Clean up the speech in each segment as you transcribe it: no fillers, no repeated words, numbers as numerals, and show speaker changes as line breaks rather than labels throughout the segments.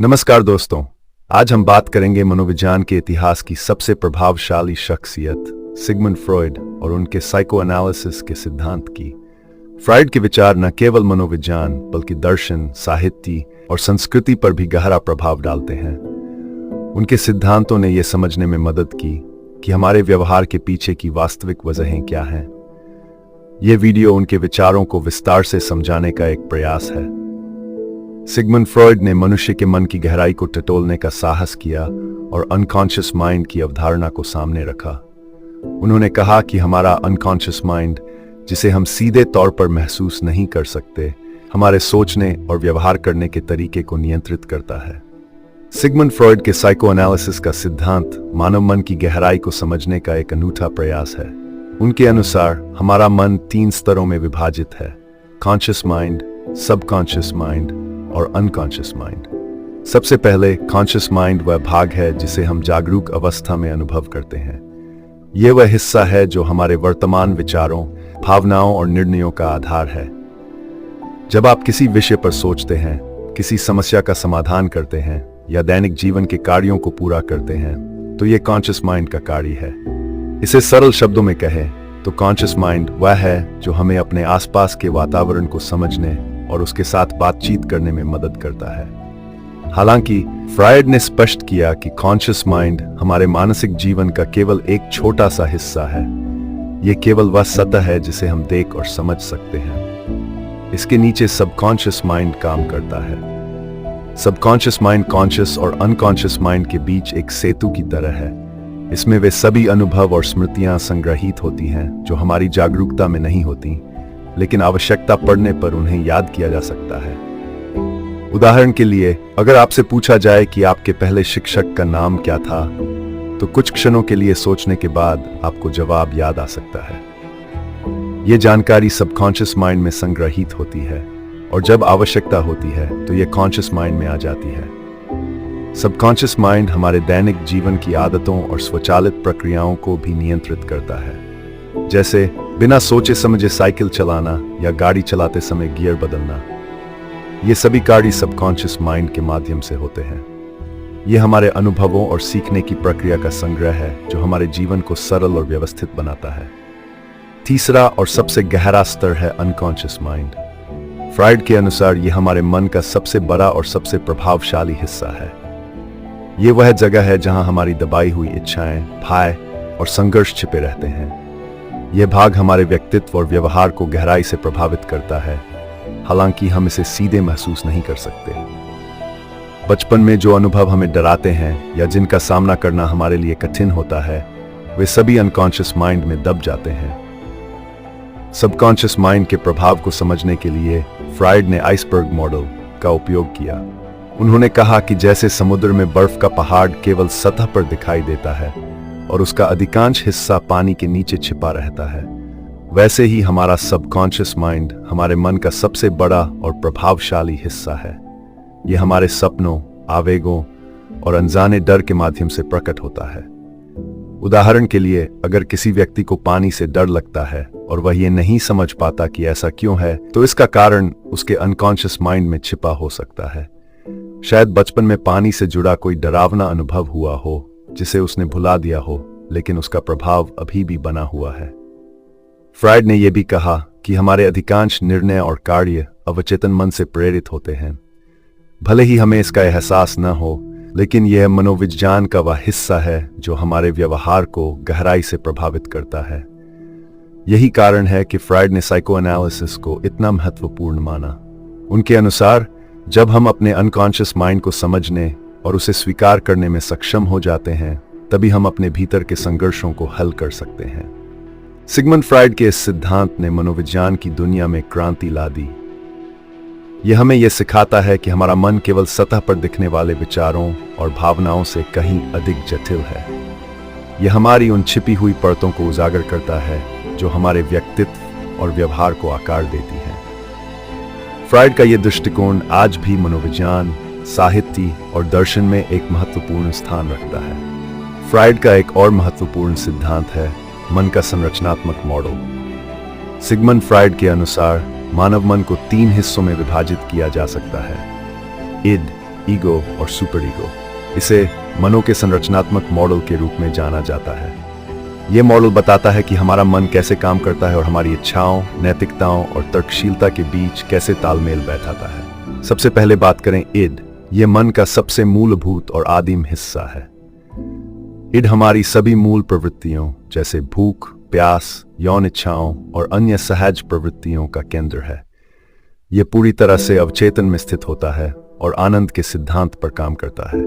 नमस्कार दोस्तों, आज हम बात करेंगे मनोविज्ञान के इतिहास की सबसे प्रभावशाली शख्सियत सिगमंड फ्रॉयड और उनके साइको एनालिसिस के सिद्धांत की। फ्रॉयड के विचार न केवल मनोविज्ञान बल्कि दर्शन, साहित्य और संस्कृति पर भी गहरा प्रभाव डालते हैं। उनके सिद्धांतों ने यह समझने में मदद की कि हमारे व्यवहार के पीछे की वास्तविक वजहें क्या हैं। यह वीडियो उनके विचारों को विस्तार से समझाने का एक प्रयास है। सिगमंड फ्रॉयड ने मनुष्य के मन की गहराई को टटोलने का साहस किया और अनकॉन्शियस माइंड की अवधारणा को सामने रखा। उन्होंने कहा कि हमारा अनकॉन्शियस माइंड, जिसे हम सीधे तौर पर महसूस नहीं कर सकते, हमारे सोचने और व्यवहार करने के तरीके को नियंत्रित करता है। सिगमंड फ्रॉयड के साइको एनालिसिस का सिद्धांत मानव मन की गहराई को समझने का एक अनूठा प्रयास है। उनके अनुसार हमारा मन 3 स्तरों में विभाजित है: कॉन्शियस माइंड, सबकॉन्शियस माइंड और अनकॉन्शियस माइंड। सबसे पहले कॉन्शियस माइंड वह भाग है जिसे हम जागरूक अवस्था में अनुभव करते हैं। यह वह हिस्सा है जो हमारे वर्तमान विचारों, भावनाओं और निर्णयों का आधार है। जब आप किसी विषय पर सोचते हैं, किसी समस्या का समाधान करते हैं या दैनिक जीवन के कार्यों को पूरा करते हैं, तो यह कॉन्शियस माइंड का कार्य है। इसे सरल शब्दों में कहें तो कॉन्शियस माइंड वह है जो हमें अपने आसपास के वातावरण को समझने और उसके साथ बातचीत करने में मदद करता है। हालांकि फ्रॉयड ने स्पष्ट किया कि कॉन्शियस माइंड हमारे मानसिक जीवन का केवल एक छोटा सा हिस्सा है। यह केवल वह सतह है जिसे हम देख और समझ सकते हैं। इसके नीचे सबकॉन्शियस माइंड काम करता है। सबकॉन्शियस माइंड कॉन्शियस और अनकॉन्शियस माइंड के बीच एक सेतु की तरह है। इसमें वे सभी अनुभव और स्मृतियां संग्रहित होती हैं जो हमारी जागरूकता में नहीं होती, लेकिन आवश्यकता पड़ने पर उन्हें याद किया जा सकता है। उदाहरण के लिए, अगर आपसे पूछा जाए कि आपके पहले शिक्षक का नाम क्या था, तो कुछ क्षणों के लिए सोचने के बाद आपको जवाब याद आ सकता है। यह जानकारी सबकॉन्शियस माइंड में संग्रहित होती है और जब आवश्यकता होती है तो यह कॉन्शियस माइंड में आ जाती है। सबकॉन्शियस माइंड हमारे दैनिक जीवन की आदतों और स्वचालित प्रक्रियाओं को भी नियंत्रित करता है, जैसे बिना सोचे समझे साइकिल चलाना या गाड़ी चलाते समय गियर बदलना। ये सभी कार्य सबकॉन्शियस माइंड के माध्यम से होते हैं। ये हमारे अनुभवों और सीखने की प्रक्रिया का संग्रह है जो हमारे जीवन को सरल और व्यवस्थित बनाता है। तीसरा और सबसे गहरा स्तर है अनकॉन्शियस माइंड। फ्रॉयड के अनुसार यह हमारे मन का सबसे बड़ा और सबसे प्रभावशाली हिस्सा है। यह वह जगह है जहां हमारी दबाई हुई इच्छाएं, भय और संघर्ष छिपे रहते हैं। यह भाग हमारे व्यक्तित्व और व्यवहार को गहराई से प्रभावित करता है, हालांकि हम इसे सीधे महसूस नहीं कर सकते। बचपन में जो अनुभव हमें डराते हैं या जिनका सामना करना हमारे लिए कठिन होता है, वे सभी अनकॉन्शियस माइंड में दब जाते हैं। सबकॉन्शियस माइंड के प्रभाव को समझने के लिए फ्रॉयड ने आइसबर्ग मॉडल का उपयोग किया। उन्होंने कहा कि जैसे समुद्र में बर्फ का पहाड़ केवल सतह पर दिखाई देता है और उसका अधिकांश हिस्सा पानी के नीचे छिपा रहता है, वैसे ही हमारा सबकॉन्शियस माइंड हमारे मन का सबसे बड़ा और प्रभावशाली हिस्सा है। यह हमारे सपनों, आवेगों और अनजाने डर के माध्यम से प्रकट होता है। उदाहरण के लिए, अगर किसी व्यक्ति को पानी से डर लगता है और वह ये नहीं समझ पाता कि ऐसा क्यों है, तो इसका कारण उसके अनकॉन्शियस माइंड में छिपा हो सकता है। शायद बचपन में पानी से जुड़ा कोई डरावना अनुभव हुआ हो जिसे उसने भुला दिया हो, लेकिन उसका प्रभाव अभी भी बना हुआ है। फ्रॉयड ने यह भी कहा कि हमारे अधिकांश निर्णय और कार्य अवचेतन मन से प्रेरित होते हैं। भले ही हमें इसका एहसास न हो, लेकिन यह मनोविज्ञान का वह हिस्सा है जो हमारे व्यवहार को गहराई से प्रभावित करता है। यही कारण है कि फ्रॉयड ने साइको एनालिसिस को इतना महत्वपूर्ण माना। उनके अनुसार जब हम अपने अनकॉन्शियस माइंड को समझने और उसे स्वीकार करने में सक्षम हो जाते हैं, तभी हम अपने भीतर के संघर्षों को हल कर सकते हैं। सिगमंड फ्रॉयड के इस सिद्धांत ने मनोविज्ञान की दुनिया में क्रांति ला दी। यह हमें यह सिखाता है कि हमारा मन केवल सतह पर दिखने वाले विचारों और भावनाओं से कहीं अधिक जटिल है। यह हमारी उन छिपी हुई परतों को उजागर करता है जो हमारे व्यक्तित्व और व्यवहार को आकार देती हैं। फ्रॉयड का यह दृष्टिकोण आज भी मनोविज्ञान, साहित्य और दर्शन में एक महत्वपूर्ण स्थान रखता है। फ्रॉयड का एक और महत्वपूर्ण सिद्धांत है मन का संरचनात्मक मॉडल। सिगमंड फ्रॉयड के अनुसार मानव मन को 3 हिस्सों में विभाजित किया जा सकता है: इड, ईगो और सुपर ईगो। इसे मनो के संरचनात्मक मॉडल के रूप में जाना जाता है। यह मॉडल बताता है कि हमारा मन कैसे काम करता है और हमारी इच्छाओं, नैतिकताओं और तर्कशीलता के बीच कैसे तालमेल बैठाता है। सबसे पहले बात करें इड। यह मन का सबसे मूलभूत और आदिम हिस्सा है। इड हमारी सभी मूल प्रवृत्तियों जैसे भूख, प्यास, यौन इच्छाओं और अन्य सहज प्रवृत्तियों का केंद्र है। यह पूरी तरह से अवचेतन में स्थित होता है और आनंद के सिद्धांत पर काम करता है।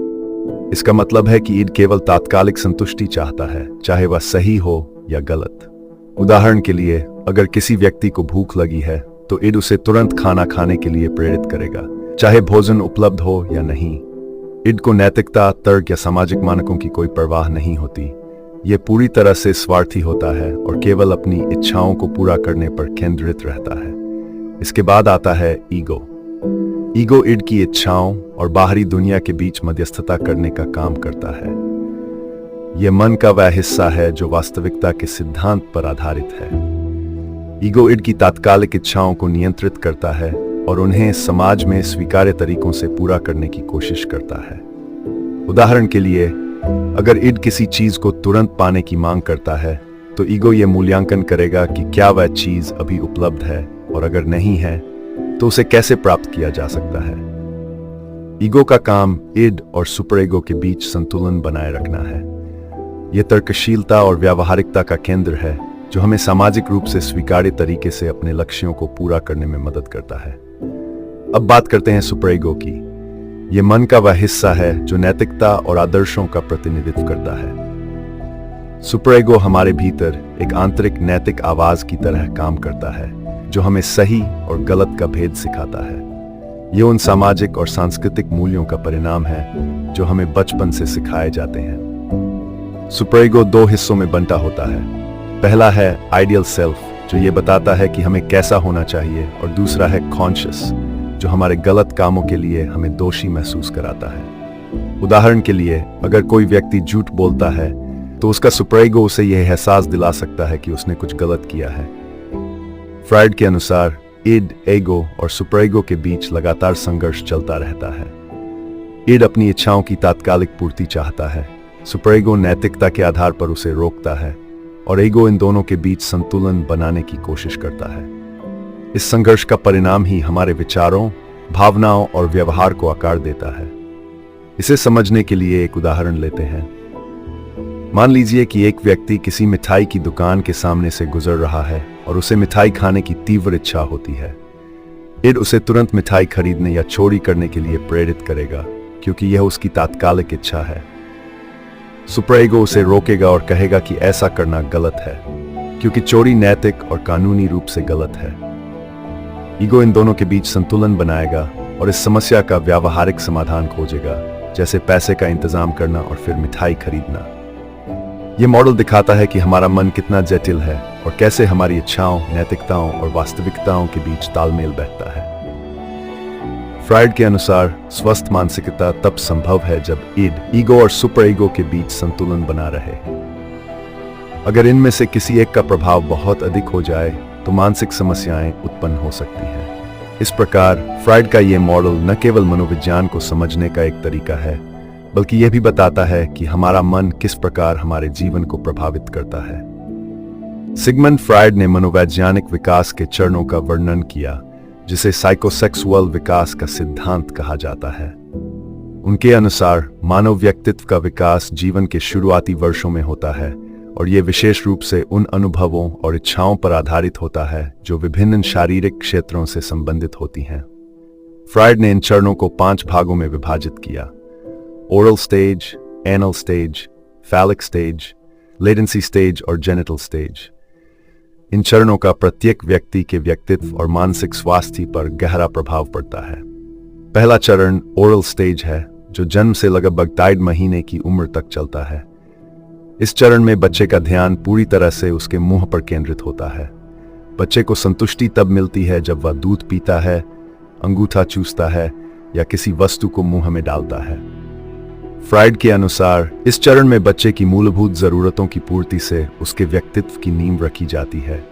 इसका मतलब है कि इड केवल तात्कालिक संतुष्टि चाहता है, चाहे वह सही हो या गलत। उदाहरण के लिए, अगर किसी व्यक्ति को भूख लगी है तो इड उसे तुरंत खाना खाने के लिए प्रेरित करेगा, चाहे भोजन उपलब्ध हो या नहीं। इड को नैतिकता, तर्क या सामाजिक मानकों की कोई परवाह नहीं होती। यह पूरी तरह से स्वार्थी होता है और केवल अपनी इच्छाओं को पूरा करने पर केंद्रित रहता है। इसके बाद आता है ईगो। ईगो इड की इच्छाओं और बाहरी दुनिया के बीच मध्यस्थता करने का काम करता है। यह मन का वह हिस्सा है जो वास्तविकता के सिद्धांत पर आधारित है। ईगो इड की तात्कालिक इच्छाओं को नियंत्रित करता है और उन्हें समाज में स्वीकार्य तरीकों से पूरा करने की कोशिश करता है। उदाहरण के लिए, अगर इड किसी चीज को तुरंत पाने की मांग करता है तो ईगो यह मूल्यांकन करेगा कि क्या वह चीज अभी उपलब्ध है, और अगर नहीं है तो उसे कैसे प्राप्त किया जा सकता है। ईगो का काम इड और सुपर ईगो के बीच संतुलन बनाए रखना है। यह तर्कशीलता और व्यावहारिकता का केंद्र है जो हमें सामाजिक रूप से स्वीकार्य तरीके से अपने लक्ष्यों को पूरा करने में मदद करता है। अब बात करते हैं सुपर ईगो की। यह मन का वह हिस्सा है जो नैतिकता और आदर्शों का प्रतिनिधित्व करता है। सुपर ईगो हमारे भीतर एक आंतरिक नैतिक आवाज की तरह काम करता है जो हमें सही और गलत का भेद सिखाता है। यह उन सामाजिक और सांस्कृतिक मूल्यों का परिणाम है जो हमें बचपन से सिखाए जाते हैं। सुपर ईगो दो हिस्सों में बंटा होता है। पहला है आइडियल सेल्फ, जो ये बताता है कि हमें कैसा होना चाहिए, और दूसरा है कॉन्शियस, जो हमारे गलत कामों के लिए हमें दोषी महसूस कराता है। उदाहरण के लिए, अगर कोई व्यक्ति झूठ बोलता है तो उसका सुपर ईगो उसे यह एहसास दिला सकता है कि उसने कुछ गलत किया है। फ्राइड के अनुसार इड, ईगो और सुपर ईगो के बीच लगातार संघर्ष चलता रहता है। इड अपनी इच्छाओं की तात्कालिक पूर्ति चाहता है, सुपर ईगो नैतिकता के आधार पर उसे रोकता है, और ईगो इन दोनों के बीच संतुलन बनाने की कोशिश करता है। इस संघर्ष का परिणाम ही हमारे विचारों, भावनाओं और व्यवहार को आकार देता है। इसे समझने के लिए एक उदाहरण लेते हैं। मान लीजिए कि एक व्यक्ति किसी मिठाई की दुकान के सामने से गुजर रहा है और उसे मिठाई खाने की तीव्र इच्छा होती है। इड उसे तुरंत मिठाई खरीदने या चोरी करने के लिए प्रेरित करेगा, क्योंकि यह उसकी तात्कालिक इच्छा है। सुपर ईगो उसे रोकेगा और कहेगा कि ऐसा करना गलत है, क्योंकि चोरी नैतिक और कानूनी रूप से गलत है। ईगो इन दोनों के बीच संतुलन बनाएगा और इस समस्या का व्यावहारिक समाधान खोजेगा, जैसे पैसे का इंतजाम करना और फिर मिठाई खरीदना। यह मॉडल दिखाता है कि हमारा मन कितना जटिल है और कैसे हमारी इच्छाओं, नैतिकताओं और वास्तविकताओं के बीच तालमेल बैठता है। फ्राइड के अनुसार स्वस्थ मानसिकता तब संभव है जब इड, ईगो और सुपर ईगो के बीच संतुलन बना रहे। अगर इनमें से किसी एक का प्रभाव बहुत अधिक हो जाए तो मानसिक समस्याएं उत्पन्न हो सकती हैं। इस प्रकार फ्राइड का यह मॉडल न केवल मनोविज्ञान को समझने का एक तरीका है, बल्कि यह भी बताता है कि हमारा मन किस प्रकार हमारे जीवन को प्रभावित करता है। सिगमंड फ्राइड ने मनोवैज्ञानिक विकास के चरणों का वर्णन किया, जिसे साइकोसेक्सुअल विकास का सिद्धांत कहा जाता है। उनके अनुसार मानव व्यक्तित्व का विकास जीवन के शुरुआती वर्षों में होता है, और यह विशेष रूप से उन अनुभवों और इच्छाओं पर आधारित होता है जो विभिन्न शारीरिक क्षेत्रों से संबंधित होती हैं। फ्राइड ने इन चरणों को 5 भागों में विभाजित किया: oral stage, anal stage, phallic stage, latency stage और जेनिटल स्टेज। इन चरणों का प्रत्येक व्यक्ति के व्यक्तित्व और मानसिक स्वास्थ्य पर गहरा प्रभाव पड़ता है। पहला चरण ओरल स्टेज है, जो जन्म से लगभग 2.5 महीने की उम्र तक चलता है। इस चरण में बच्चे का ध्यान पूरी तरह से उसके मुंह पर केंद्रित होता है। बच्चे को संतुष्टि तब मिलती है जब वह दूध पीता है, अंगूठा चूसता है या किसी वस्तु को मुंह में डालता है। फ्राइड के अनुसार इस चरण में बच्चे की मूलभूत जरूरतों की पूर्ति से उसके व्यक्तित्व की नींव रखी जाती है।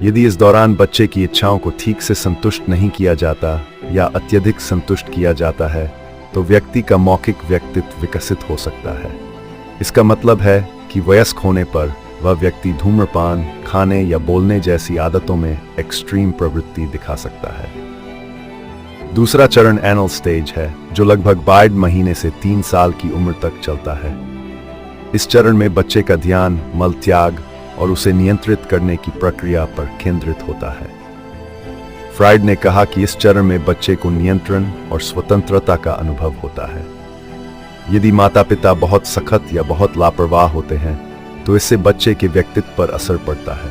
यदि इस दौरान बच्चे की इच्छाओं को ठीक से संतुष्ट नहीं किया जाता या अत्यधिक संतुष्ट किया जाता है तो व्यक्ति का मौखिक व्यक्तित्व विकसित हो सकता है। इसका मतलब है कि वयस्क होने पर वह व्यक्ति धूम्रपान, खाने या बोलने जैसी आदतों में एक्सट्रीम प्रवृत्ति दिखा सकता है। दूसरा चरण एनल स्टेज है, जो लगभग 12 महीने से 3 साल की उम्र तक चलता है। इस चरण में बच्चे का ध्यान मल त्याग और उसे नियंत्रित करने की प्रक्रिया पर केंद्रित होता है। फ्राइड ने कहा कि इस चरण में बच्चे को नियंत्रण और स्वतंत्रता का अनुभव होता है। यदि माता पिता बहुत सख्त या बहुत लापरवाह होते हैं तो इससे बच्चे के व्यक्तित्व पर असर पड़ता है।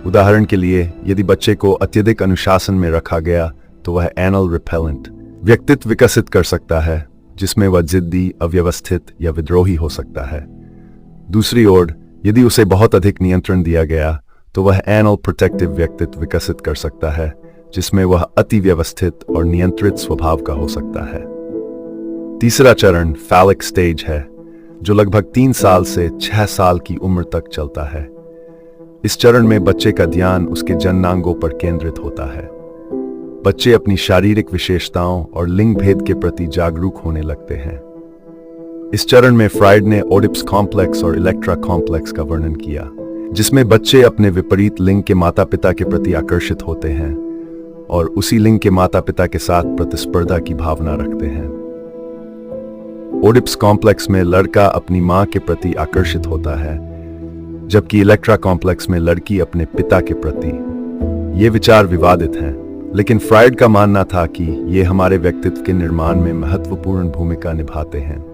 उदाहरण के लिए, यदि बच्चे को अत्यधिक अनुशासन में रखा गया तो वह एनल रिपेलेंट व्यक्तित्व विकसित कर सकता है, जिसमें वह जिद्दी, अव्यवस्थित या विद्रोही हो सकता है। दूसरी ओर, यदि उसे बहुत अधिक नियंत्रण दिया गया तो वह एनल प्रोटेक्टिव व्यक्तित्व विकसित कर सकता है, जिसमें वह अति व्यवस्थित और नियंत्रित स्वभाव का हो सकता है। तीसरा चरण फैलिक स्टेज है, जो लगभग 3 साल से 6 साल की उम्र तक चलता है। इस चरण में बच्चे का ध्यान उसके जननांगों पर केंद्रित होता है। बच्चे अपनी शारीरिक विशेषताओं और लिंग भेद के प्रति जागरूक होने लगते हैं। इस चरण में फ्राइड ने ओडिपस कॉम्प्लेक्स और इलेक्ट्रा कॉम्प्लेक्स का वर्णन किया, जिसमें बच्चे अपने विपरीत लिंग के माता पिता के प्रति आकर्षित होते हैं और उसी लिंग के माता पिता के साथ प्रतिस्पर्धा की भावना रखते हैं। ओडिपस कॉम्प्लेक्स में लड़का अपनी मां के प्रति आकर्षित होता है, जबकि इलेक्ट्रा कॉम्प्लेक्स में लड़की अपने पिता के प्रति। ये विचार विवादित हैं, लेकिन फ्राइड का मानना था कि ये हमारे व्यक्तित्व के निर्माण में महत्वपूर्ण भूमिका निभाते हैं।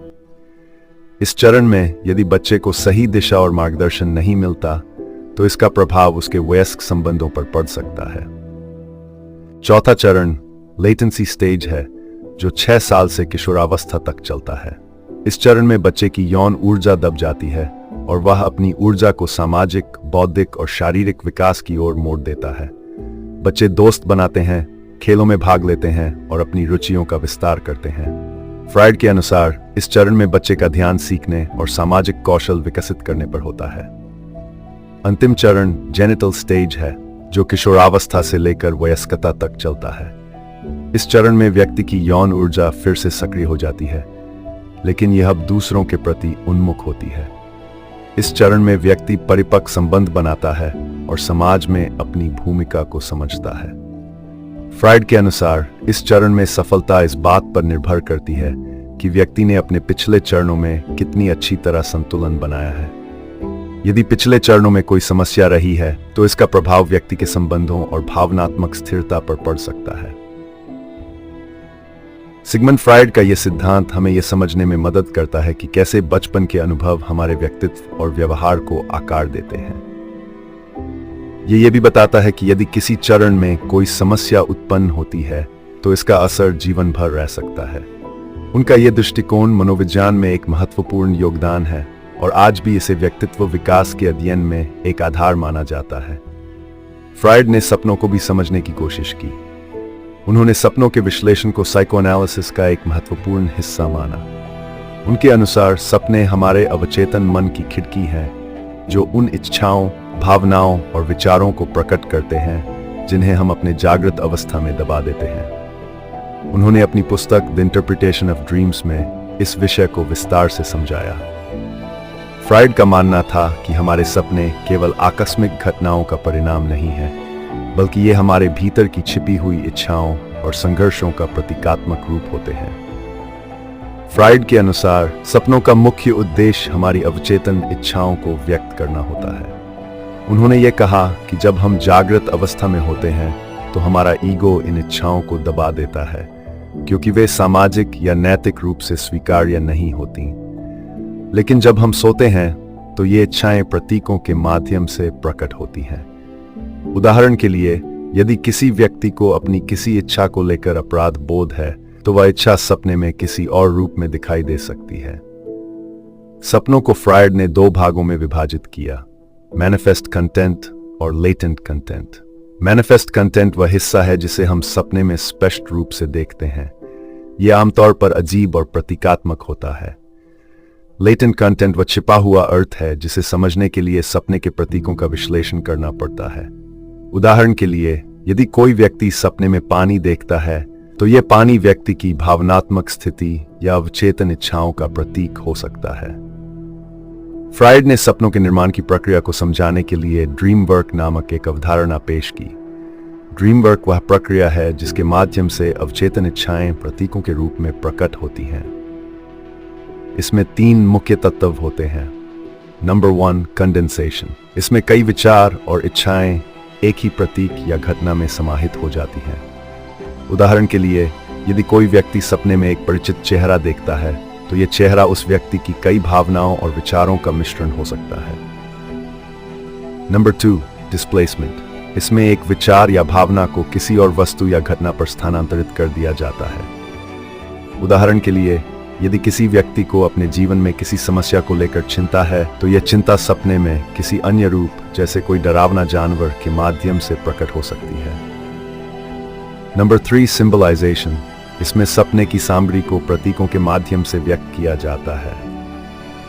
इस चरण में यदि बच्चे को सही दिशा और मार्गदर्शन नहीं मिलता तो इसका प्रभाव उसके वयस्क संबंधों पर पड़ सकता है। चौथा चरण लेटेंसी स्टेज है, जो 6 साल से किशोरावस्था तक चलता है। इस चरण में बच्चे की यौन ऊर्जा दब जाती है और वह अपनी ऊर्जा को सामाजिक, बौद्धिक और शारीरिक विकास की ओर मोड़ देता है। बच्चे दोस्त बनाते हैं, खेलों में भाग लेते हैं और अपनी रुचियों का विस्तार करते हैं। फ्राइड के अनुसार इस चरण में बच्चे का ध्यान सीखने और सामाजिक कौशल विकसित करने पर होता है। अंतिम चरण जेनिटल स्टेज है, जो किशोरावस्था से लेकर वयस्कता तक चलता है। इस चरण में व्यक्ति की यौन ऊर्जा फिर से सक्रिय हो जाती है, लेकिन यह अब दूसरों के प्रति उन्मुख होती है। इस चरण में व्यक्ति परिपक्व संबंध बनाता है और समाज में अपनी भूमिका को समझता है। फ्राइड के अनुसार इस चरण में सफलता इस बात पर निर्भर करती है कि व्यक्ति ने अपने पिछले चरणों में कितनी अच्छी तरह संतुलन बनाया है। यदि पिछले चरणों में कोई समस्या रही है तो इसका प्रभाव व्यक्ति के संबंधों और भावनात्मक स्थिरता पर पड़ सकता है। सिगमंड फ्राइड का यह सिद्धांत हमें यह समझने में मदद करता है कि कैसे बचपन के अनुभव हमारे व्यक्तित्व और व्यवहार को आकार देते हैं। ये भी बताता है कि यदि किसी चरण में कोई समस्या उत्पन्न होती है तो इसका असर जीवन भर रह सकता है। उनका यह दृष्टिकोण मनोविज्ञान में एक महत्वपूर्ण योगदान है और आज भी इसे व्यक्तित्व विकास के अध्ययन में एक आधार माना जाता है। फ्राइड ने सपनों को भी समझने की कोशिश की। उन्होंने सपनों के विश्लेषण को साइकोएनालिसिस का एक महत्वपूर्ण हिस्सा माना। उनके अनुसार सपने हमारे अवचेतन मन की खिड़की हैं, जो उन इच्छाओं, भावनाओं और विचारों को प्रकट करते हैं जिन्हें हम अपने जागृत अवस्था में दबा देते हैं। उन्होंने अपनी पुस्तक द इंटरप्रिटेशन ऑफ ड्रीम्स में इस विषय को विस्तार से समझाया। फ्राइड का मानना था कि हमारे सपने केवल आकस्मिक घटनाओं का परिणाम नहीं है, बल्कि ये हमारे भीतर की छिपी हुई इच्छाओं और संघर्षों का प्रतीकात्मक रूप होते हैं। फ्राइड के अनुसार सपनों का मुख्य उद्देश्य हमारी अवचेतन इच्छाओं को व्यक्त करना होता है। उन्होंने ये कहा कि जब हम जागृत अवस्था में होते हैं तो हमारा ईगो इन इच्छाओं को दबा देता है, क्योंकि वे सामाजिक या नैतिक रूप से स्वीकार्य नहीं होती। लेकिन जब हम सोते हैं तो ये इच्छाएं प्रतीकों के माध्यम से प्रकट होती हैं। उदाहरण के लिए, यदि किसी व्यक्ति को अपनी किसी इच्छा को लेकर अपराध बोध है तो वह इच्छा सपने में किसी और रूप में दिखाई दे सकती है। सपनों को फ्राइड ने 2 भागों में विभाजित किया, मैनिफेस्ट कंटेंट और लेटेंट कंटेंट। मैनिफेस्ट कंटेंट वह हिस्सा है जिसे हम सपने में स्पष्ट रूप से देखते हैं। यह आमतौर पर अजीब और प्रतीकात्मक होता है। लेटेंट कंटेंट वह छिपा हुआ अर्थ है जिसे समझने के लिए सपने के प्रतीकों का विश्लेषण करना पड़ता है। उदाहरण के लिए, यदि कोई व्यक्ति सपने में पानी देखता है तो ये पानी व्यक्ति की भावनात्मक स्थिति या अवचेतन इच्छाओं का प्रतीक हो सकता है। फ्राइड ने सपनों के निर्माण की प्रक्रिया को समझाने के लिए ड्रीम वर्क नामक एक अवधारणा पेश की। ड्रीम वर्क वह प्रक्रिया है जिसके माध्यम से अवचेतन इच्छाएं प्रतीकों के रूप में प्रकट होती हैं। इसमें 3 मुख्य तत्व होते हैं। Number 1, condensation. इसमें कई विचार और इच्छाएं एक ही प्रतीक या घटना में समाहित हो जाती हैं। उदाहरण के लिए, यदि कोई व्यक्ति सपने में एक परिचित चेहरा देखता है तो यह चेहरा उस व्यक्ति की कई भावनाओं और विचारों का मिश्रण हो सकता है। Number 2, displacement. इसमें एक विचार या भावना को किसी और वस्तु या घटना पर स्थानांतरित कर दिया जाता है। उदाहरण के लिए, यदि किसी व्यक्ति को अपने जीवन में किसी समस्या को लेकर चिंता है तो यह चिंता सपने में किसी अन्य रूप जैसे कोई डरावना जानवर के माध्यम से प्रकट हो सकती है। Number 3, symbolisation. इसमें सपने की सामग्री को प्रतीकों के माध्यम से व्यक्त किया जाता है।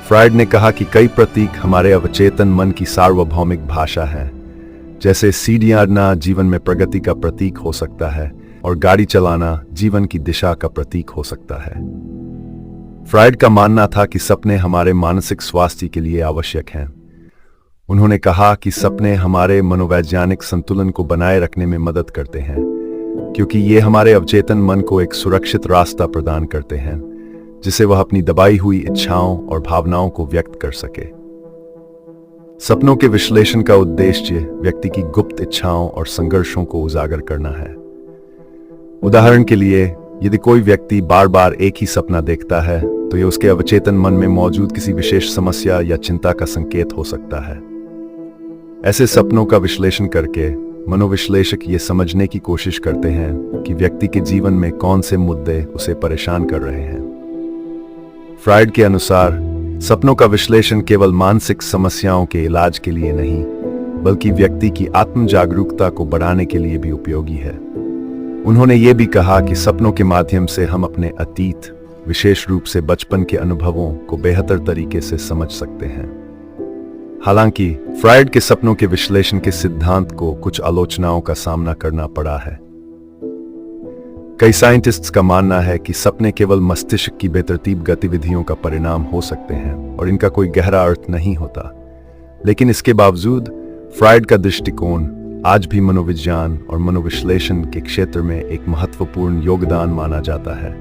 फ्राइड ने कहा कि कई प्रतीक हमारे अवचेतन मन की सार्वभौमिक भाषा है। जैसे सीढ़ियां जीवन में प्रगति का प्रतीक हो सकता है और गाड़ी चलाना जीवन की दिशा का प्रतीक हो सकता है। फ्राइड का मानना था कि सपने हमारे मानसिक स्वास्थ्य के लिए आवश्यक हैं। उन्होंने कहा कि सपने हमारे मनोवैज्ञानिक संतुलन को बनाए रखने में मदद करते हैं, क्योंकि ये हमारे अवचेतन मन को एक सुरक्षित रास्ता प्रदान करते हैं जिसे वह अपनी दबाई हुई इच्छाओं और भावनाओं को व्यक्त कर सके। सपनों के विश्लेषण का उद्देश्य व्यक्ति की गुप्त इच्छाओं और संघर्षों को उजागर करना है। उदाहरण के लिए, यदि कोई व्यक्ति बार बार एक ही सपना देखता है तो यह उसके अवचेतन मन में मौजूद किसी विशेष समस्या या चिंता का संकेत हो सकता है। ऐसे सपनों का विश्लेषण करके मनोविश्लेषक ये समझने की कोशिश करते हैं कि व्यक्ति के जीवन में कौन से मुद्दे उसे परेशान कर रहे हैं। फ्राइड के अनुसार सपनों का विश्लेषण केवल मानसिक समस्याओं के इलाज के लिए नहीं, बल्कि व्यक्ति की आत्म जागरूकता को बढ़ाने के लिए भी उपयोगी है। उन्होंने ये भी कहा कि सपनों के माध्यम से हम अपने अतीत, विशेष रूप से बचपन के अनुभवों को बेहतर तरीके से समझ सकते हैं। हालांकि फ्राइड के सपनों के विश्लेषण के सिद्धांत को कुछ आलोचनाओं का सामना करना पड़ा है। कई साइंटिस्ट्स का मानना है कि सपने केवल मस्तिष्क की बेतरतीब गतिविधियों का परिणाम हो सकते हैं और इनका कोई गहरा अर्थ नहीं होता। लेकिन इसके बावजूद फ्राइड का दृष्टिकोण आज भी मनोविज्ञान और मनोविश्लेषण के क्षेत्र में एक महत्वपूर्ण योगदान माना जाता है।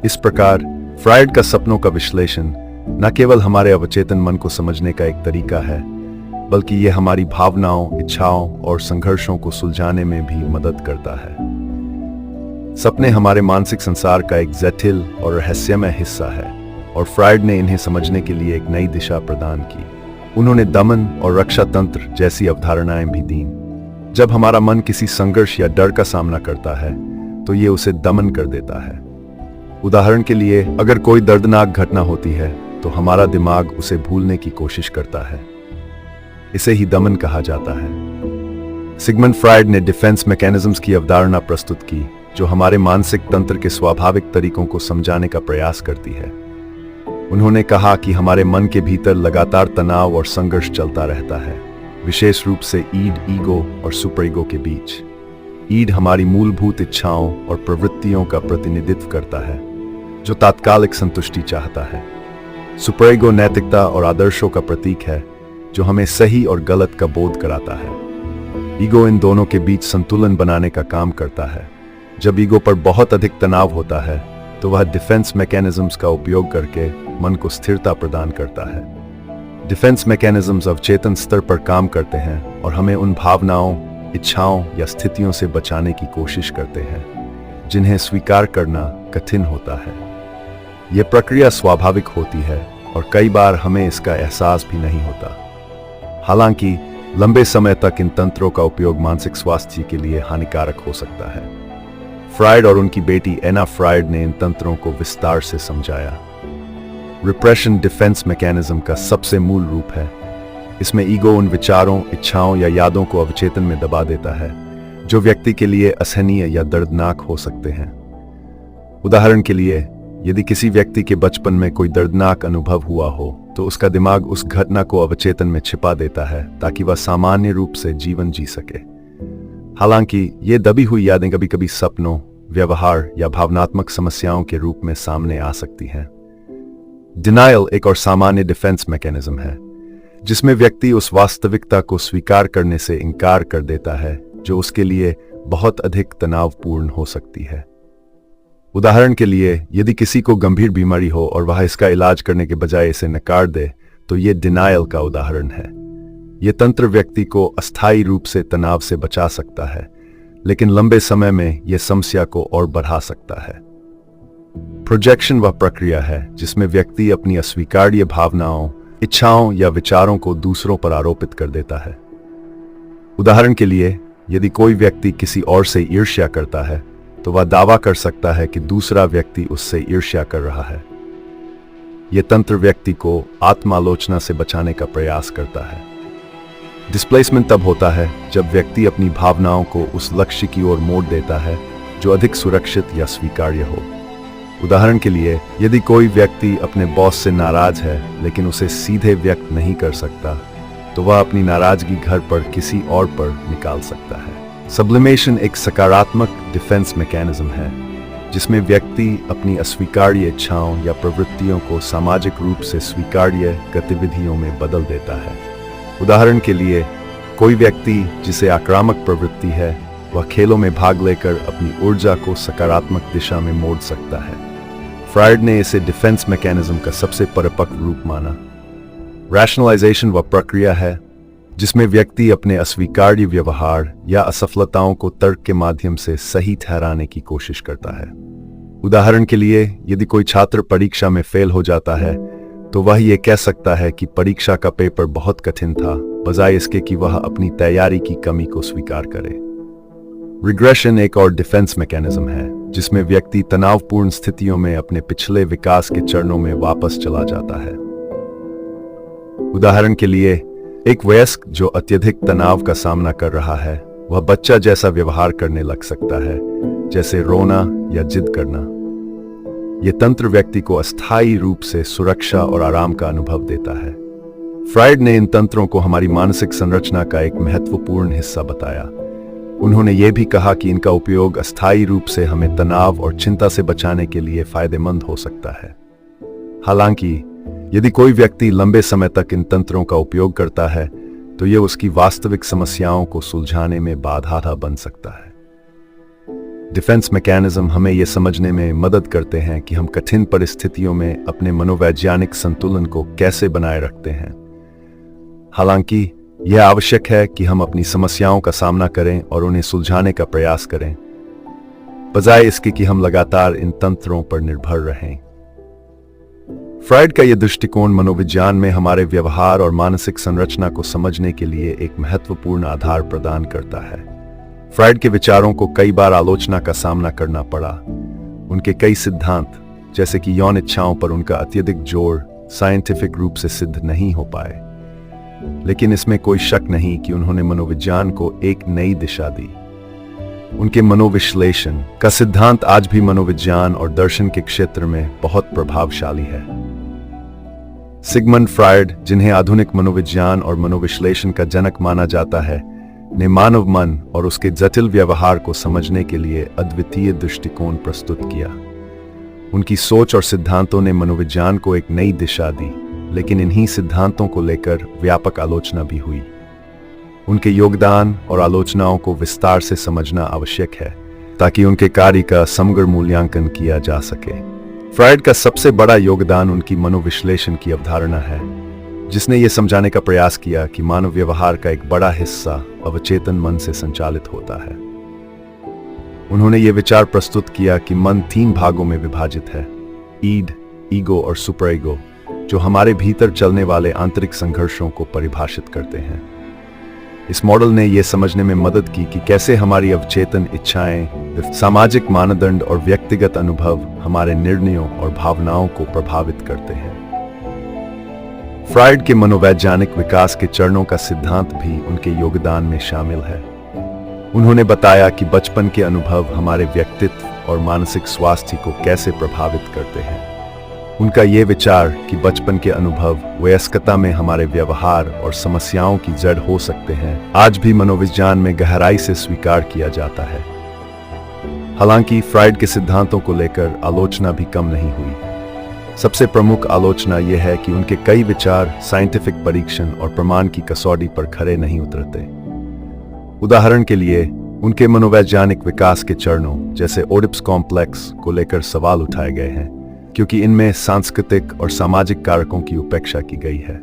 इस प्रकार फ्राइड का सपनों का विश्लेषण न केवल हमारे अवचेतन मन को समझने का एक तरीका है, बल्कि यह हमारी भावनाओं, इच्छाओं और संघर्षों को सुलझाने में भी मदद करता है। सपने हमारे मानसिक संसार का एक जटिल और रहस्यमय हिस्सा है और फ्राइड ने इन्हें समझने के लिए एक नई दिशा प्रदान की। उन्होंने दमन और रक्षा तंत्र जैसी अवधारणाएं भी दीं। जब हमारा मन किसी संघर्ष या डर का सामना करता है तो ये उसे दमन कर देता है। उदाहरण के लिए, अगर कोई दर्दनाक घटना होती है तो हमारा दिमाग उसे भूलने की कोशिश करता है। इसे ही दमन कहा जाता है। सिगमंड फ्राइड ने डिफेंस मैकेनिज्म्स की अवधारणा प्रस्तुत की, जो हमारे मानसिक तंत्र के स्वाभाविक तरीकों को समझाने का प्रयास करती है। उन्होंने कहा कि हमारे मन के भीतर लगातार तनाव और संघर्ष चलता रहता है, विशेष रूप से ईगो और सुपर ईगो के बीच। ईड हमारी मूलभूत इच्छाओं और प्रवृत्तियों का प्रतिनिधित्व करता है, जो तात्कालिक संतुष्टि चाहता है। सुपर ईगो नैतिकता और आदर्शों का प्रतीक है, जो हमें सही और गलत का बोध कराता है। ईगो इन दोनों के बीच संतुलन बनाने का काम करता है। जब ईगो पर बहुत अधिक तनाव होता है तो वह डिफेंस मैकेनिज्म्स का उपयोग करके मन को स्थिरता प्रदान करता है। डिफेंस मैकेनिज्म्स अवचेतन स्तर पर काम करते हैं और हमें उन भावनाओं, इच्छाओं या स्थितियों से बचाने की कोशिश करते हैं जिन्हें स्वीकार करना कठिन होता है। यह प्रक्रिया स्वाभाविक होती है और कई बार हमें इसका एहसास भी नहीं होता। हालांकि लंबे समय तक इन तंत्रों का उपयोग मानसिक स्वास्थ्य के लिए हानिकारक हो सकता है। फ्राइड और उनकी बेटी एना फ्राइड ने इन तंत्रों को विस्तार से समझाया। रिप्रेशन डिफेंस मैकेनिज्म का सबसे मूल रूप है। इसमें ईगो उन विचारों, इच्छाओं या यादों को अवचेतन में दबा देता है जो व्यक्ति के लिए असहनीय या दर्दनाक हो सकते हैं। उदाहरण के लिए, यदि किसी व्यक्ति के बचपन में कोई दर्दनाक अनुभव हुआ हो तो उसका दिमाग उस घटना को अवचेतन में छिपा देता है ताकि वह सामान्य रूप से जीवन जी सके। हालांकि ये दबी हुई यादें कभी कभी सपनों व्यवहार या भावनात्मक समस्याओं के रूप में सामने आ सकती हैं। डिनायल एक और सामान्य डिफेंस मैकेनिज्म है जिसमें व्यक्ति उस वास्तविकता को स्वीकार करने से इनकार कर देता है जो उसके लिए बहुत अधिक तनावपूर्ण हो सकती है। उदाहरण के लिए, यदि किसी को गंभीर बीमारी हो और वह इसका इलाज करने के बजाय इसे नकार दे, तो ये डिनायल का उदाहरण है। यह तंत्र व्यक्ति को अस्थायी रूप से तनाव से बचा सकता है, लेकिन लंबे समय में यह समस्या को और बढ़ा सकता है। प्रोजेक्शन वह प्रक्रिया है जिसमें व्यक्ति अपनी अस्वीकार्य भावनाओं, इच्छाओं या विचारों को दूसरों पर आरोपित कर देता है। उदाहरण के लिए, यदि कोई व्यक्ति किसी और से ईर्ष्या करता है, तो वह दावा कर सकता है कि दूसरा व्यक्ति उससे ईर्ष्या कर रहा है। यह तंत्र व्यक्ति को आत्मालोचना से बचाने का प्रयास करता है। डिस्प्लेसमेंट तब होता है जब व्यक्ति अपनी भावनाओं को उस लक्ष्य की ओर मोड़ देता है जो अधिक सुरक्षित या स्वीकार्य हो। उदाहरण के लिए, यदि कोई व्यक्ति अपने बॉस से नाराज है लेकिन उसे सीधे व्यक्त नहीं कर सकता, तो वह अपनी नाराजगी घर पर किसी और पर निकाल सकता है। सब्लिमेशन एक सकारात्मक डिफेंस मैकेनिज्म है जिसमें व्यक्ति अपनी अस्वीकार्य इच्छाओं या प्रवृत्तियों को सामाजिक रूप से स्वीकार्य गतिविधियों में बदल देता है। उदाहरण के लिए, कोई व्यक्ति जिसे आक्रामक प्रवृत्ति है, वह खेलों में भाग लेकर अपनी ऊर्जा को सकारात्मक दिशा में मोड़ सकता है। फ्रायड ने इसे डिफेंस मैकेनिज्म का सबसे परिपक्व रूप माना। रैशनलाइजेशन वह प्रक्रिया है जिसमें व्यक्ति अपने अस्वीकार्य व्यवहार या असफलताओं को तर्क के माध्यम से सही ठहराने की कोशिश करता है। उदाहरण के लिए, यदि कोई छात्र परीक्षा में फेल हो जाता है, तो वह यह कह सकता है कि परीक्षा का पेपर बहुत कठिन था, बजाय इसके कि वह अपनी तैयारी की कमी को स्वीकार करे। रिग्रेशन एक और डिफेंस मैकेनिज्म है जिसमें व्यक्ति तनावपूर्ण स्थितियों में अपने पिछले विकास के चरणों में वापस चला जाता है। उदाहरण के लिए, एक वयस्क जो अत्यधिक तनाव का सामना कर रहा है, वह बच्चा जैसा व्यवहार करने लग सकता है, जैसे रोना या जिद करना। यह तंत्र व्यक्ति को अस्थायी रूप से सुरक्षा और आराम का अनुभव देता है। फ्रायड ने इन तंत्रों को हमारी मानसिक संरचना का एक महत्वपूर्ण हिस्सा बताया। उन्होंने ये भी कहा कि इनका उपयोग अस्थायी रूप से हमें तनाव और चिंता से बचाने के लिए फायदेमंद हो सकता है। हालांकि यदि कोई व्यक्ति लंबे समय तक इन तंत्रों का उपयोग करता है, तो यह उसकी वास्तविक समस्याओं को सुलझाने में बाधा बन सकता है। डिफेंस मैकेनिज्म हमें यह समझने में मदद करते हैं कि हम कठिन परिस्थितियों में अपने मनोवैज्ञानिक संतुलन को कैसे बनाए रखते हैं। हालांकि यह आवश्यक है कि हम अपनी समस्याओं का सामना करें और उन्हें सुलझाने का प्रयास करें, बजाय इसके कि हम लगातार इन तंत्रों पर निर्भर रहें। फ्रायड का यह दृष्टिकोण मनोविज्ञान में हमारे व्यवहार और मानसिक संरचना को समझने के लिए एक महत्वपूर्ण आधार प्रदान करता है। फ्रायड के विचारों को कई बार आलोचना का सामना करना पड़ा। उनके कई सिद्धांत, जैसे कि यौन इच्छाओं पर उनका अत्यधिक जोर, साइंटिफिक रूप से सिद्ध नहीं हो पाए, लेकिन इसमें कोई शक नहीं कि उन्होंने मनोविज्ञान को एक नई दिशा दी। उनके मनोविश्लेषण का सिद्धांत आज भी मनोविज्ञान और दर्शन के क्षेत्र में बहुत प्रभावशाली है। सिगमंड फ्रायड, जिन्हें आधुनिक मनोविज्ञान और मनोविश्लेषण का जनक माना जाता है, ने मानव मन और उसके जटिल व्यवहार को समझने के लिए अद्वितीय दृष्टिकोण प्रस्तुत किया। उनकी सोच और सिद्धांतों ने मनोविज्ञान को एक नई दिशा दी, लेकिन इन्हीं सिद्धांतों को लेकर व्यापक आलोचना भी हुई। उनके योगदान और आलोचनाओं को विस्तार से समझना आवश्यक है ताकि उनके कार्य का समग्र मूल्यांकन किया जा सके। फ्रायड का सबसे बड़ा योगदान उनकी मनोविश्लेषण की अवधारणा है, जिसने यह समझाने का प्रयास किया कि मानव व्यवहार का एक बड़ा हिस्सा अवचेतन मन से संचालित होता है। उन्होंने यह विचार प्रस्तुत किया कि मन 3 भागों में विभाजित है: ईड, ईगो और सुपर ईगो, जो हमारे भीतर चलने वाले आंतरिक संघर्षों को परिभाषित करते हैं। इस मॉडल ने यह समझने में मदद की कि कैसे हमारी अवचेतन इच्छाएं, सामाजिक मानदंड और व्यक्तिगत अनुभव हमारे निर्णयों और भावनाओं को प्रभावित करते हैं। फ्रायड के मनोवैज्ञानिक विकास के चरणों का सिद्धांत भी उनके योगदान में शामिल है। उन्होंने बताया कि बचपन के अनुभव हमारे व्यक्तित्व और मानसिक स्वास्थ्य को कैसे प्रभावित करते हैं। उनका यह विचार कि बचपन के अनुभव वयस्कता में हमारे व्यवहार और समस्याओं की जड़ हो सकते हैं, आज भी मनोविज्ञान में गहराई से स्वीकार किया जाता है। हालांकि फ्राइड के सिद्धांतों को लेकर आलोचना भी कम नहीं हुई। सबसे प्रमुख आलोचना यह है कि उनके कई विचार साइंटिफिक परीक्षण और प्रमाण की कसौटी पर खरे नहीं उतरते। उदाहरण के लिए उनके मनोवैज्ञानिक विकास के चरणों जैसे ओडिपस कॉम्प्लेक्स को लेकर सवाल उठाए गए हैं, क्योंकि इनमें सांस्कृतिक और सामाजिक कारकों की उपेक्षा की गई है।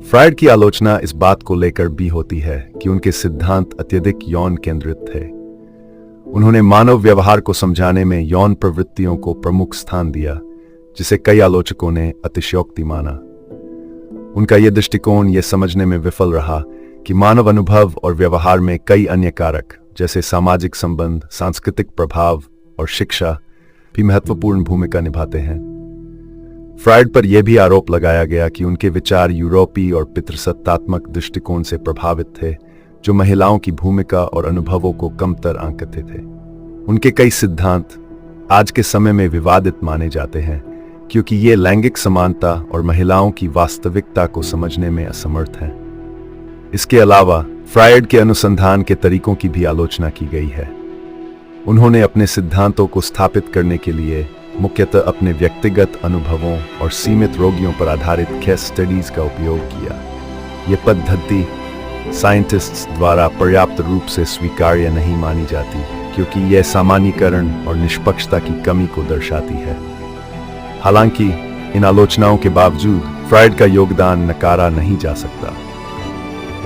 फ्राइड की आलोचना इस बात को लेकर भी होती है कि उनके सिद्धांत अत्यधिक यौन केंद्रित थे। उन्होंने मानव व्यवहार को समझाने में यौन प्रवृत्तियों को प्रमुख स्थान दिया, जिसे कई आलोचकों ने अतिशयोक्ति माना। उनका यह दृष्टिकोण यह समझने में विफल रहा कि मानव अनुभव और व्यवहार में कई अन्य कारक जैसे सामाजिक संबंध, सांस्कृतिक प्रभाव और शिक्षा भी महत्वपूर्ण भूमिका निभाते हैं। फ्राइड पर यह भी आरोप लगाया गया कि उनके विचार यूरोपीय और पितृसत्तात्मक दृष्टिकोण से प्रभावित थे, जो महिलाओं की भूमिका और अनुभवों को कमतर आंकते थे। उनके कई सिद्धांत आज के समय में विवादित माने जाते हैं, क्योंकि ये लैंगिक समानता और महिलाओं की वास्तविकता को समझने में असमर्थ हैं। इसके अलावा फ्राइड के अनुसंधान के तरीकों की भी आलोचना की गई है। उन्होंने अपने सिद्धांतों को स्थापित करने के लिए मुख्यतः अपने व्यक्तिगत अनुभवों और सीमित रोगियों पर आधारित केस स्टडीज का उपयोग किया। यह पद्धति साइंटिस्ट्स द्वारा पर्याप्त रूप से स्वीकार्य नहीं मानी जाती, क्योंकि यह सामान्यीकरण और निष्पक्षता की कमी को दर्शाती है। हालांकि इन आलोचनाओं के बावजूद फ्राइड का योगदान नकारा नहीं जा सकता।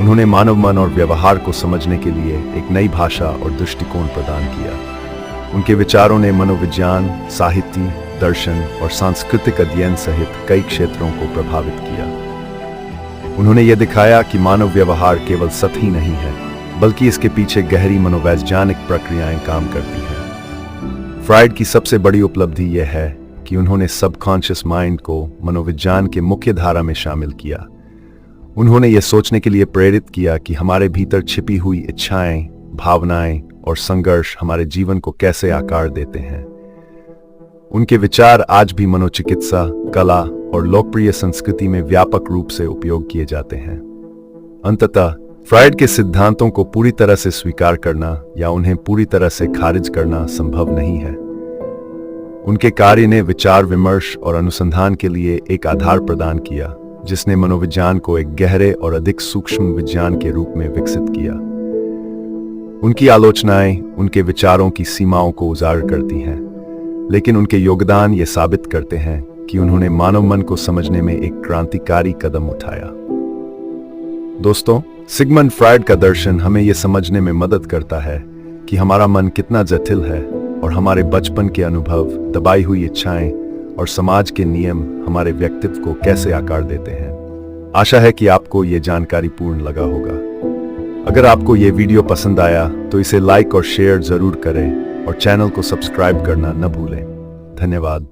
उन्होंने मानव मन और व्यवहार को समझने के लिए एक नई भाषा और दृष्टिकोण प्रदान किया। उनके विचारों ने मनोविज्ञान, साहित्य, दर्शन और सांस्कृतिक अध्ययन सहित कई क्षेत्रों को प्रभावित किया। उन्होंने यह दिखाया कि मानव व्यवहार केवल सतही नहीं है, बल्कि इसके पीछे गहरी मनोवैज्ञानिक प्रक्रियाएं काम करती हैं। फ्राइड की सबसे बड़ी उपलब्धि यह है कि उन्होंने सबकॉन्शियस माइंड को मनोविज्ञान के मुख्य धारा में शामिल किया। उन्होंने यह सोचने के लिए प्रेरित किया कि हमारे भीतर छिपी हुई इच्छाएं, भावनाएं और संघर्ष हमारे जीवन को कैसे आकार देते हैं। उनके विचार आज भी मनोचिकित्सा, कला और लोकप्रिय संस्कृति में व्यापक रूप से उपयोग किए जाते हैं। अंततः फ्राइड के सिद्धांतों को पूरी तरह से स्वीकार करना या उन्हें पूरी तरह से खारिज करना संभव नहीं है। उनके कार्य ने विचार विमर्श और अनुसंधान के लिए एक आधार प्रदान किया, जिसने मनोविज्ञान को एक गहरे और अधिक सूक्ष्म विज्ञान के रूप में विकसित किया। उनकी आलोचनाएं उनके विचारों की सीमाओं को उजागर करती हैं, लेकिन उनके योगदान ये साबित करते हैं कि उन्होंने मानव मन को समझने में एक क्रांतिकारी कदम उठाया। दोस्तों, सिगमंड फ्राइड का दर्शन हमें यह समझने में मदद करता है कि हमारा मन कितना जटिल है और हमारे बचपन के अनुभव, दबाई हुई इच्छाएं और समाज के नियम हमारे व्यक्तित्व को कैसे आकार देते हैं। आशा है कि आपको ये जानकारी पूर्ण लगा होगा। अगर आपको ये वीडियो पसंद आया तो इसे लाइक और शेयर जरूर करें और चैनल को सब्सक्राइब करना न भूलें। धन्यवाद।